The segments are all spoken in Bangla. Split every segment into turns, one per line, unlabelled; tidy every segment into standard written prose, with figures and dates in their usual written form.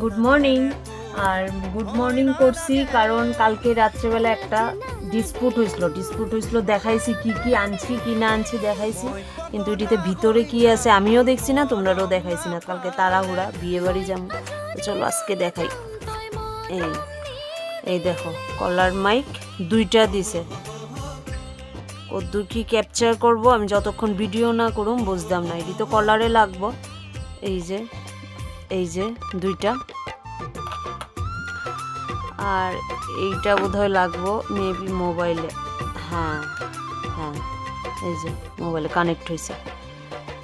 Good morning. আর গুড মর্নিং করছি কারণ কালকে রাত্রেবেলা একটা ডিসপুট হয়েছিল দেখাইছি কি কি আনছি কি না আনছি দেখাইছি, কিন্তু এটিতে ভিতরে কি আছে আমিও দেখছি না, তোমরাও দেখাইছি না। কালকে তাড়াহুড়া বিয়ে বাড়ি যাবো, চলো আজকে দেখাই। এই এই দেখো কলার মাইক দুইটা দিছে, কদ্দূর কি ক্যাপচার করব আমি যতক্ষণ ভিডিও না করুম বুঝতাম না। এটি তো কলারে লাগবো, এই যে দুইটা, আর এইটা বোধহয় লাগবো মেবি মোবাইলে। হ্যাঁ হ্যাঁ, এই যে মোবাইলে কানেক্ট হয়েছে।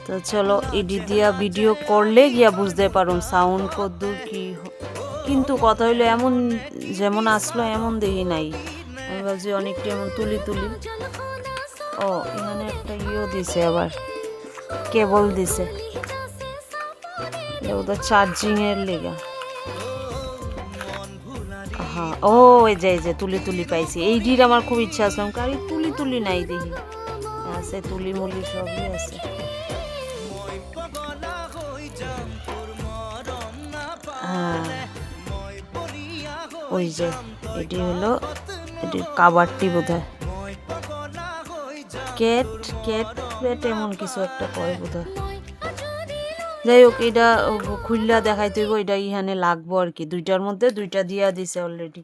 তো চলো এডি দিয়া ভিডিও করলে গিয়া বুঝতে পারুন সাউন্ড কদ্দূর কি। কিন্তু কথা হইলো এমন যেমন আসলো এমন দেখি নাই, আমি ভাবছি অনেকটা এমন তুলি। ও এখানে একটা দিছে, আবার কেবল দিছে, ওটা চার্জিং এর লেগা। হ্যাঁ ও এই যে তুলি পাইছি। এইটির আমার খুব ইচ্ছা আছে, কারি তুলি নাই দেখি, আছে তুলি মুলি সবই আছে। হ্যাঁ ওই যে এটি হলো এটির কাবারটি বোধহয় ক্যাট এমন কিছু একটা কয় বোধহয়। যাই হোক এটা খুললা দেখাইতে হইব, এটা ইহানে লাগবো আর কি। দুইটার মধ্যে দুইটা দিয়া দিছে অলরেডি,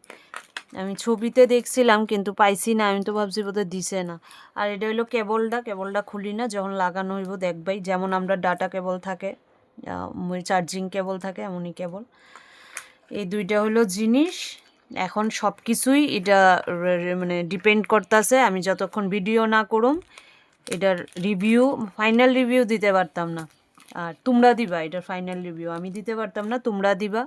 আমি ছবিতে দেখছিলাম কিন্তু পাইছি না, আমি তো ভাবছি বোধহয় দিছে না। আর এটা হইলো কেবলটা খুলি না, যখন লাগানো হইব দেখবাই, যেমন আমরা ডাটা কেবল থাকে চার্জিং কেবল থাকে এমনই কেবল। এই দুইটা হলো জিনিস। এখন সব কিছুই এটা মানে ডিপেন্ড করতেছে, আমি যতক্ষণ ভিডিও না করুম এটার ফাইনাল রিভিউ দিতে পারতাম না। আর তোমরা দিবা এটার ফাইনাল রিভিউ, আমি দিতে পারতাম না, তোমরা দিবা।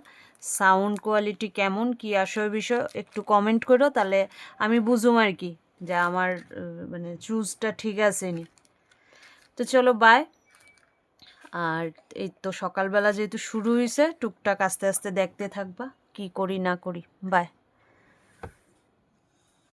সাউন্ড কোয়ালিটি কেমন কি বিষয় একটু কমেন্ট করো, তাহলে আমি বুঝুম আর কি যে আমার মানে চুজটা ঠিক আছে নি। তো চলো বাই। আর এই তো সকালবেলা যেহেতু শুরু হয়েছে, টুকটাক আস্তে আস্তে দেখতে থাকবা কি করি না করি। বাই।